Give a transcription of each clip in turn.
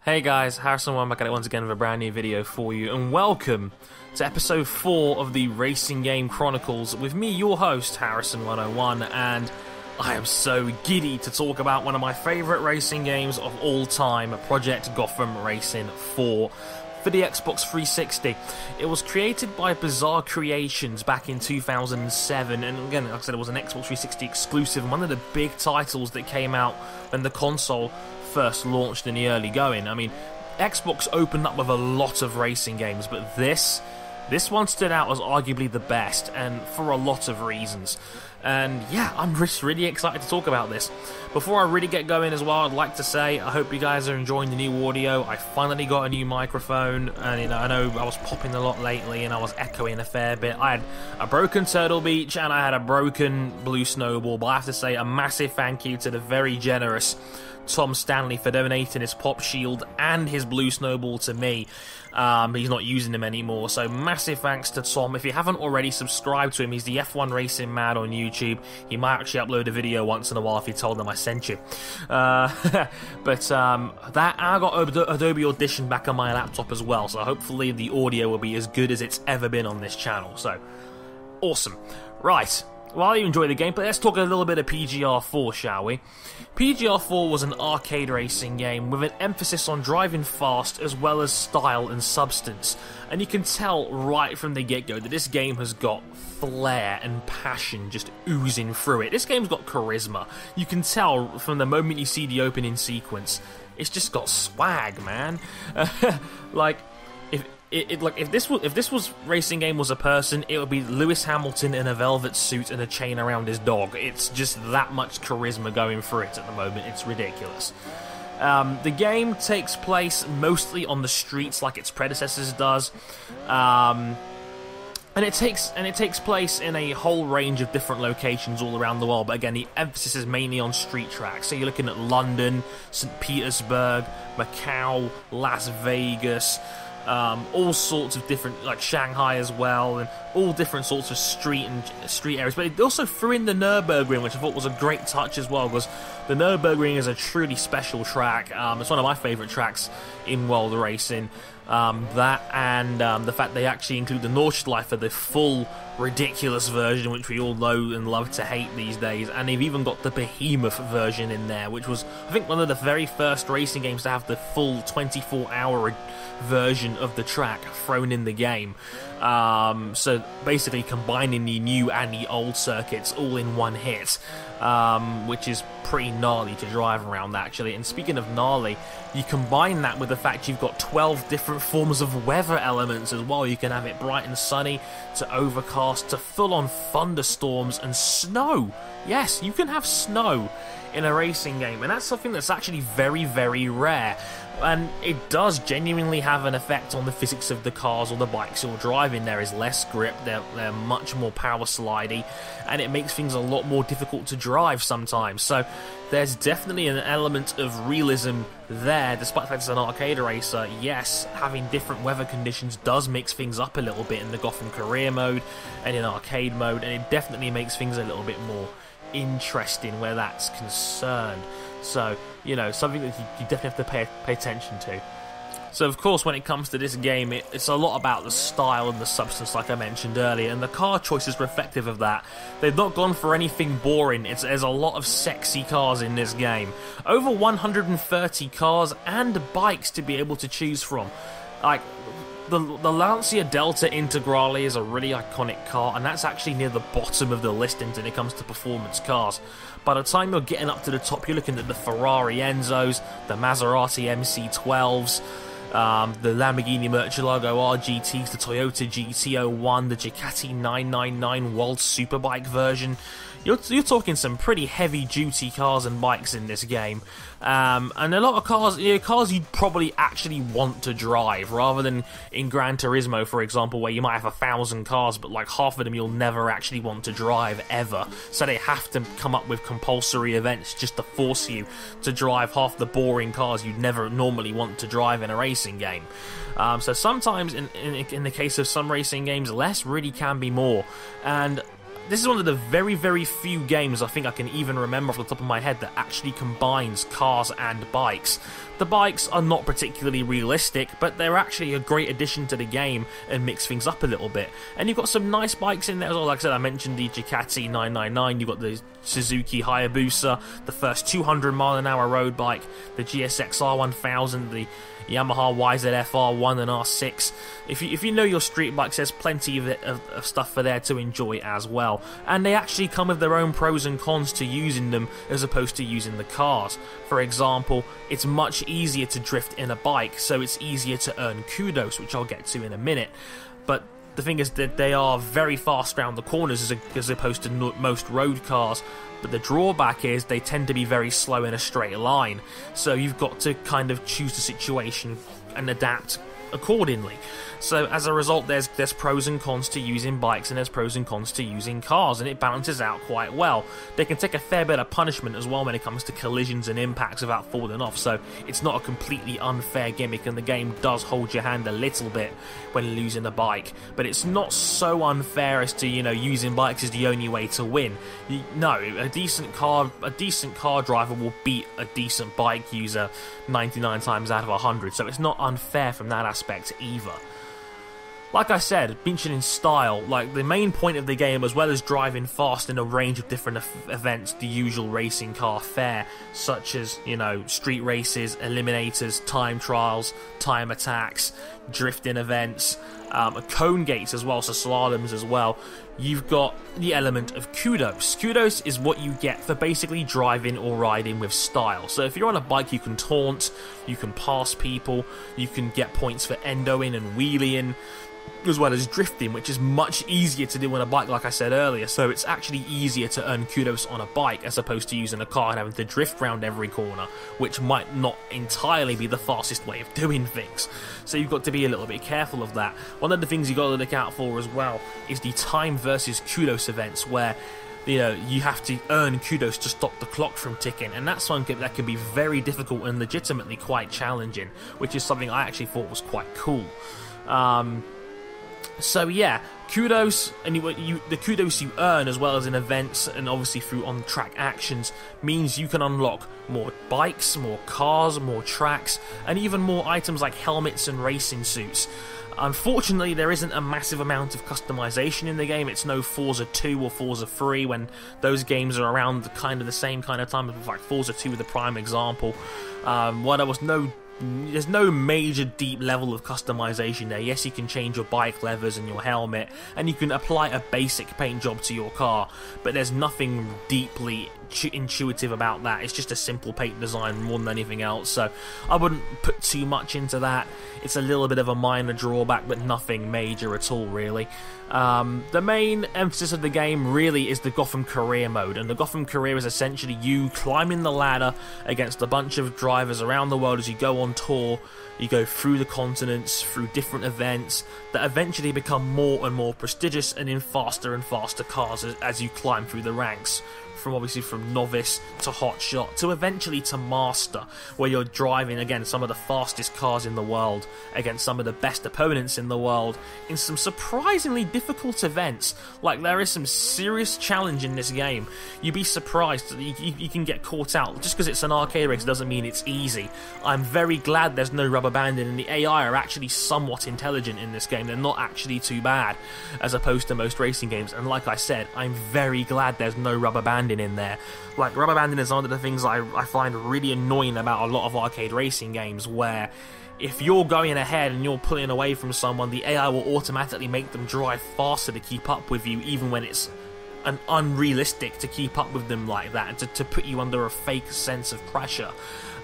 Hey guys, Harrison1 back at it once again with a brand new video for you, and welcome to episode 4 of the racing game Chronicles with me, your host, Harrison101, and I am so giddy to talk about one of my favourite racing games of all time, Project Gotham Racing 4 for the Xbox 360. It was created by Bizarre Creations back in 2007, and again, like I said, it was an Xbox 360 exclusive, and one of the big titles that came out when the console first launched in the early going. I mean, Xbox opened up with a lot of racing games, but this one stood out as arguably the best, and for a lot of reasons. And yeah, I'm just really excited to talk about this. Before I really get going as well, I'd like to say I hope you guys are enjoying the new audio. I finally got a new microphone, and I know I was popping a lot lately and I was echoing a fair bit. I had a broken Turtle Beach and I had a broken Blue Snowball, but I have to say a massive thank you to the very generous Tom Stanley for donating his Pop Shield and his Blue Snowball to me. He's not using them anymore, so massive thanks to Tom. If you haven't already, subscribe to him. He's the F1 Racing Mad on YouTube. He might actually upload a video once in a while if you told him I sent you. I got Adobe Audition back on my laptop as well, so hopefully the audio will be as good as it's ever been on this channel. So, awesome. Right. While you enjoy the gameplay, let's talk a little bit of PGR4, shall we? PGR4 was an arcade racing game with an emphasis on driving fast as well as style and substance. And you can tell right from the get-go that this game has got flair and passion just oozing through it. This game's got charisma. You can tell from the moment you see the opening sequence. It's just got swag, man. If this was racing game was a person, it would be Lewis Hamilton in a velvet suit and a chain around his dog. It's just that much charisma going through it at the moment. It's ridiculous. The game takes place mostly on the streets like its predecessors does. And it takes place in a whole range of different locations all around the world, but again, the emphasis is mainly on street tracks. So you're looking at London, St. Petersburg, Macau, Las Vegas, all sorts of different, like Shanghai as well, and all different sorts of street areas. But it also threw in the Nürburgring, which I thought was a great touch as well, because the Nürburgring is a truly special track. It's one of my favourite tracks in world racing. That and the fact they actually include the Nordschleife, the full ridiculous version, which we all know and love to hate these days, and they've even got the Behemoth version in there, which was, I think, one of the very first racing games to have the full 24-hour version of the track thrown in the game. So basically combining the new and the old circuits all in one hit, which is pretty gnarly to drive around, actually. And speaking of gnarly, you combine that with the fact you've got 12 different forms of weather elements as well. You can have it bright and sunny, to overcast, to full-on thunderstorms and snow. Yes, you can have snow in a racing game, and that's something that's actually very, very rare. And it does genuinely have an effect on the physics of the cars or the bikes you're driving. There is less grip, they're much more power slidey, and it makes things a lot more difficult to drive sometimes. So there's definitely an element of realism there, despite the fact it's an arcade racer. Yes, having different weather conditions does mix things up a little bit in the Gotham Career mode and in arcade mode, and it definitely makes things a little bit more interesting where that's concerned. So, you know, something that you definitely have to pay attention to. So, of course, when it comes to this game, it's a lot about the style and the substance, like I mentioned earlier, and the car choice is reflective of that. They've not gone for anything boring. There's a lot of sexy cars in this game. Over 130 cars and bikes to be able to choose from. Like, the Lancia Delta Integrale is a really iconic car, and that's actually near the bottom of the listings when it comes to performance cars. By the time you're getting up to the top, you're looking at the Ferrari Enzos, the Maserati MC12s, the Lamborghini Murcielago RGTs, the Toyota GT01, the Ducati 999 World Superbike version. You're talking some pretty heavy-duty cars and bikes in this game, and a lot of cars, cars you'd probably actually want to drive, rather than in Gran Turismo, for example, where you might have 1,000 cars, but like half of them you'll never actually want to drive ever. So they have to come up with compulsory events just to force you to drive half the boring cars you'd never normally want to drive in a racing game. So sometimes, in the case of some racing games, less really can be more, and this is one of the very, very few games I think I can even remember off the top of my head that actually combines cars and bikes. The bikes are not particularly realistic, but they're actually a great addition to the game and mix things up a little bit. And you've got some nice bikes in there as well. Like I said, I mentioned the Ducati 999, you've got the Suzuki Hayabusa, the first 200-mile-an-hour road bike, the GSX-R 1000, the Yamaha YZF-R1 and R6. If you know your street bikes, there's plenty of stuff for there to enjoy as well. And they actually come with their own pros and cons to using them as opposed to using the cars. For example, it's much easier to drift in a bike, so it's easier to earn kudos, which I'll get to in a minute. But the thing is that they are very fast around the corners as opposed to most road cars. But the drawback is they tend to be very slow in a straight line. So you've got to kind of choose the situation and adapt accordingly. So as a result, there's pros and cons to using bikes and there's pros and cons to using cars, and it balances out quite well. They can take a fair bit of punishment as well when it comes to collisions and impacts without falling off, so it's not a completely unfair gimmick, and the game does hold your hand a little bit when losing a bike. But it's not so unfair as to, you know, using bikes is the only way to win. No, a decent car driver will beat a decent bike user 99 times out of 100, so it's not unfair from that aspect either. Like I said, mentioning style, like the main point of the game, as well as driving fast in a range of different events, the usual racing car fare, such as, you know, street races, eliminators, time trials, time attacks, drifting events, cone gates as well, so slaloms as well. You've got the element of kudos. Kudos is what you get for basically driving or riding with style. So if you're on a bike, you can taunt, you can pass people, you can get points for endoing and wheeling, as well as drifting, which is much easier to do on a bike, like I said earlier. So it's actually easier to earn kudos on a bike as opposed to using a car and having to drift around every corner, which might not entirely be the fastest way of doing things. So you've got to be a little bit careful of that. One of the things you've got to look out for as well is the time versus kudos events, where, you know, you have to earn kudos to stop the clock from ticking, and that's something that can be very difficult and legitimately quite challenging, which is something I actually thought was quite cool. So yeah, kudos, and the kudos you earn, as well as in events and obviously through on-track actions, means you can unlock more bikes, more cars, more tracks, and even more items like helmets and racing suits. Unfortunately, there isn't a massive amount of customization in the game. It's no Forza 2 or Forza 3, when those games are around the same kind of time. In fact, Forza 2 is the prime example. While there's no major deep level of customization there. Yes, you can change your bike levers and your helmet, and you can apply a basic paint job to your car, but there's nothing deeply intuitive about that. It's just a simple paint design more than anything else, so I wouldn't put too much into that. It's a little bit of a minor drawback, but nothing major at all, really. The main emphasis of the game really is the Gotham Career mode, and the Gotham Career is essentially you climbing the ladder against a bunch of drivers around the world as you go on tour. You go through the continents, through different events that eventually become more and more prestigious and in faster and faster cars as you climb through the ranks. From novice to hotshot to eventually to master, where you're driving again some of the fastest cars in the world against some of the best opponents in the world in some surprisingly difficult events. Like, there is some serious challenge in this game. You'd be surprised that you can get caught out. Just because it's an arcade race doesn't mean it's easy. I'm very glad there's no rubber banding, and the AI are actually somewhat intelligent in this game. They're not actually too bad as opposed to most racing games, and like I said, I'm very glad there's no rubber banding in there. Like, rubber banding is one of the things I find really annoying about a lot of arcade racing games, where if you're going ahead and you're pulling away from someone, the AI will automatically make them drive faster to keep up with you, even when it's unrealistic to keep up with them like that, and to put you under a fake sense of pressure.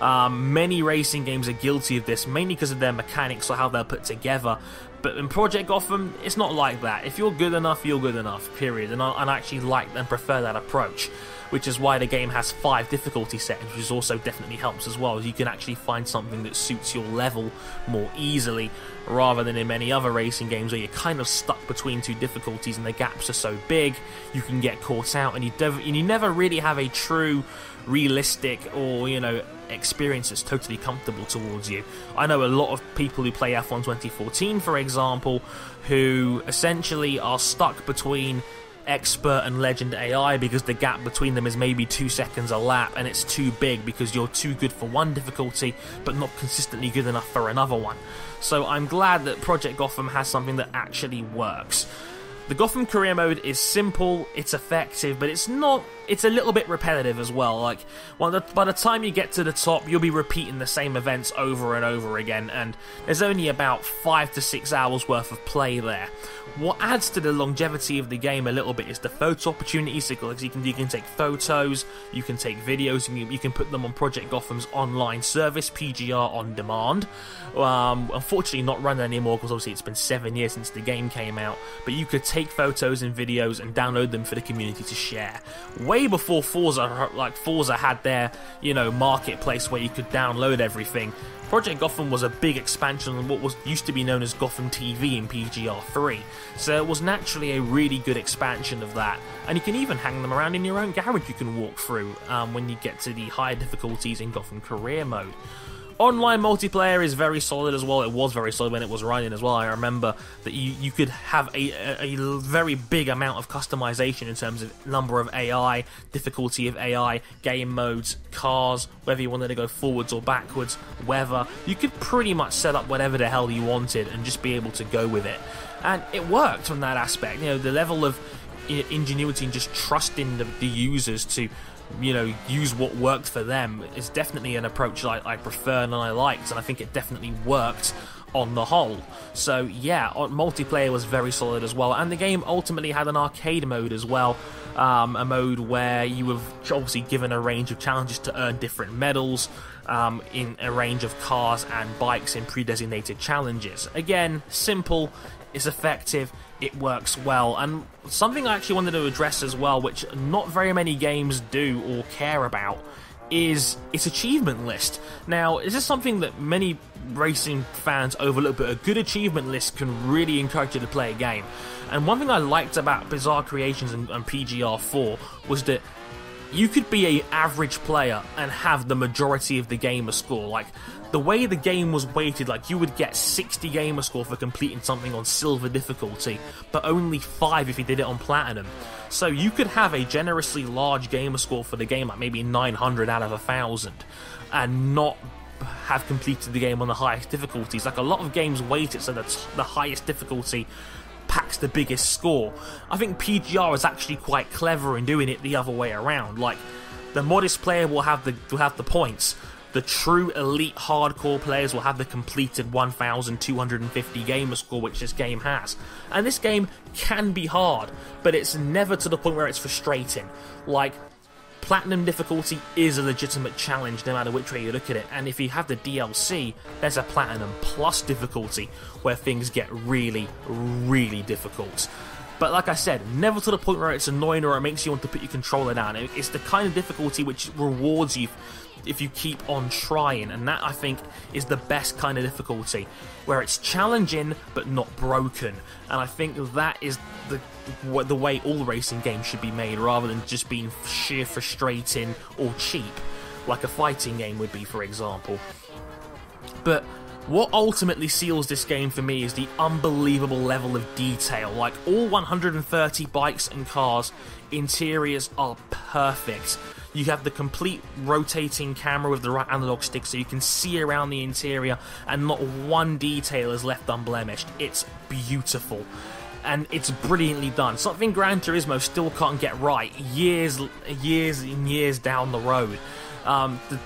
Many racing games are guilty of this, mainly because of their mechanics or how they're put together. But in Project Gotham, it's not like that. If you're good enough, you're good enough, period. And I actually like and prefer that approach, which is why the game has 5 difficulty settings, which also definitely helps as well. You can actually find something that suits your level more easily, rather than in many other racing games where you're kind of stuck between 2 difficulties and the gaps are so big, you can get caught out, and you never really have a true, realistic, or, you know, experience that's totally comfortable towards you. I know a lot of people who play F1 2014, for example, who essentially are stuck between expert and legend AI because the gap between them is maybe 2 seconds a lap, and it's too big because you're too good for one difficulty but not consistently good enough for another one. So I'm glad that Project Gotham has something that actually works. The Gotham career mode is simple, it's effective, but it's a little bit repetitive as well. Like, by the time you get to the top, you'll be repeating the same events over and over again, and there's only about 5 to 6 hours worth of play there. What adds to the longevity of the game a little bit is the photo opportunities. Because you can take photos, you can take videos, and you can put them on Project Gotham's online service, PGR On Demand. Unfortunately not run anymore because obviously it's been 7 years since the game came out, but you could take photos and videos and download them for the community to share. Way before Forza had their, marketplace where you could download everything. Project Gotham was a big expansion on what used to be known as Gotham TV in PGR 3, so it was naturally a really good expansion of that, and you can even hang them around in your own garage you can walk through when you get to the higher difficulties in Gotham Career Mode. Online multiplayer is very solid as well. It was very solid when it was running as well. I remember that you could have a very big amount of customization in terms of number of AI, difficulty of AI, game modes, cars, whether you wanted to go forwards or backwards, weather. You could pretty much set up whatever the hell you wanted and just be able to go with it. And it worked from that aspect. The level of ingenuity and just trusting the users to use what worked for them is definitely an approach I prefer and I liked, and I think it definitely worked on the whole. So yeah, multiplayer was very solid as well, and the game ultimately had an arcade mode as well, a mode where you were obviously given a range of challenges to earn different medals in a range of cars and bikes in pre-designated challenges. Again, simple, it's effective, it works well, and something I actually wanted to address as well, which not very many games do or care about, is its achievement list. Now, this is something that many racing fans overlook, but a good achievement list can really encourage you to play a game. And one thing I liked about Bizarre Creations and PGR 4 was that you could be an average player and have the majority of the gamer score. Like, the way the game was weighted, like, you would get 60 gamer score for completing something on silver difficulty, but only 5 if you did it on platinum. So you could have a generously large gamer score for the game, like maybe 900 out of 1,000, and not have completed the game on the highest difficulties. Like, a lot of games weight it so that the highest difficulty packs the biggest score. I think PGR is actually quite clever in doing it the other way around. Like, the modest player will have the points. The true elite hardcore players will have the completed 1,250 gamer score, which this game has. And this game can be hard, but it's never to the point where it's frustrating. Like, platinum difficulty is a legitimate challenge no matter which way you look at it, and if you have the DLC, there's a platinum plus difficulty where things get really, really difficult. But like I said, never to the point where it's annoying or it makes you want to put your controller down. It's the kind of difficulty which rewards you if you keep on trying, and that, I think, is the best kind of difficulty, where it's challenging but not broken. And I think that is the way all racing games should be made, rather than just being sheer frustrating or cheap, like a fighting game would be, for example. But what ultimately seals this game for me is the unbelievable level of detail. Like, all 130 bikes and cars, interiors are perfect. You have the complete rotating camera with the right analog stick, so you can see around the interior and not one detail is left unblemished. It's beautiful, and it's brilliantly done. Something Gran Turismo still can't get right years and years down the road.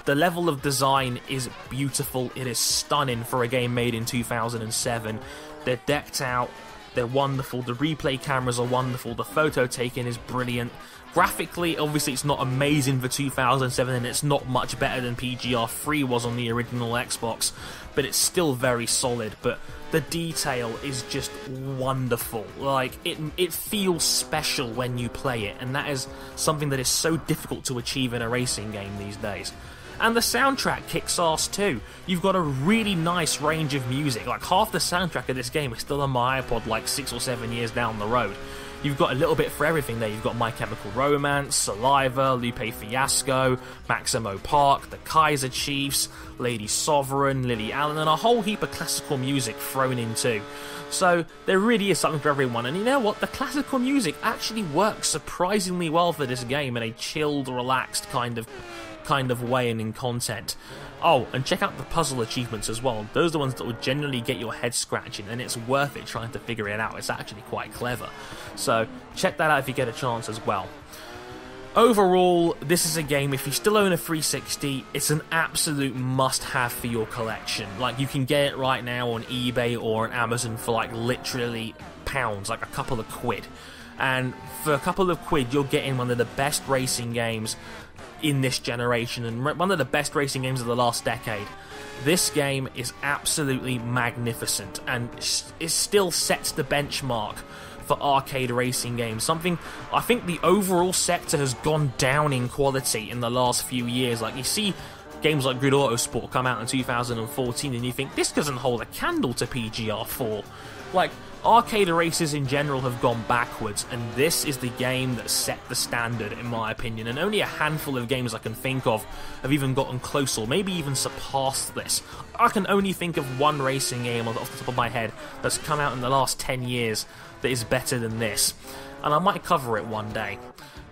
The level of design is beautiful. It is stunning for a game made in 2007. They're decked out, they're wonderful, the replay cameras are wonderful, the photo taking is brilliant. Graphically, obviously it's not amazing for 2007, and it's not much better than PGR 3 was on the original Xbox, but it's still very solid. But the detail is just wonderful. Like, it feels special when you play it, and that is something that is so difficult to achieve in a racing game these days. And the soundtrack kicks ass too. You've got a really nice range of music. Like, half the soundtrack of this game is still on my iPod like 6 or 7 years down the road. You've got a little bit for everything there. You've got My Chemical Romance, Saliva, Lupe Fiasco, Maximo Park, the Kaiser Chiefs, Lady Sovereign, Lily Allen, and a whole heap of classical music thrown in too. So there really is something for everyone, and you know what? The classical music actually works surprisingly well for this game in a chilled, relaxed kind of way and in content. Oh, and check out the puzzle achievements as well. Those are the ones that will generally get your head scratching, and it's worth it trying to figure it out. It's actually quite clever. So check that out if you get a chance as well. Overall, this is a game, if you still own a 360, it's an absolute must-have for your collection. Like, you can get it right now on eBay or on Amazon for like literally pounds, like a couple of quid. And for a couple of quid, you're getting one of the best racing games in this generation, and one of the best racing games of the last decade. This game is absolutely magnificent, and it still sets the benchmark for arcade racing games. Something, I think the overall sector has gone down in quality in the last few years. Like, you see games like Grid Autosport come out in 2014 and you think, this doesn't hold a candle to PGR4. Like, arcade races in general have gone backwards, and this is the game that set the standard, in my opinion, and only a handful of games I can think of have even gotten close or maybe even surpassed this. I can only think of one racing game off the top of my head that's come out in the last 10 years that is better than this, and I might cover it one day.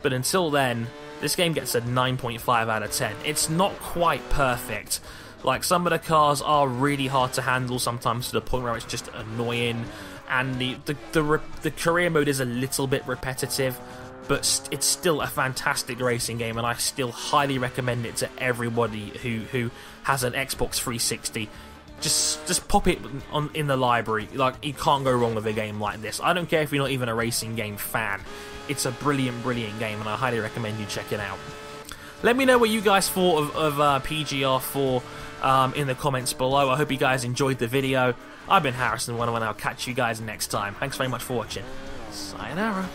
But until then, this game gets a 9.5 out of 10. It's not quite perfect. Like, some of the cars are really hard to handle sometimes, to the point where it's just annoying, and the career mode is a little bit repetitive, but it's still a fantastic racing game, and I still highly recommend it to everybody who has an Xbox 360. Just pop it in the library. Like, you can't go wrong with a game like this. I don't care if you're not even a racing game fan. It's a brilliant, brilliant game, and I highly recommend you check it out. Let me know what you guys thought of PGR4 in the comments below. I hope you guys enjoyed the video. I've been Harrison101, and I'll catch you guys next time. Thanks very much for watching. Sayonara.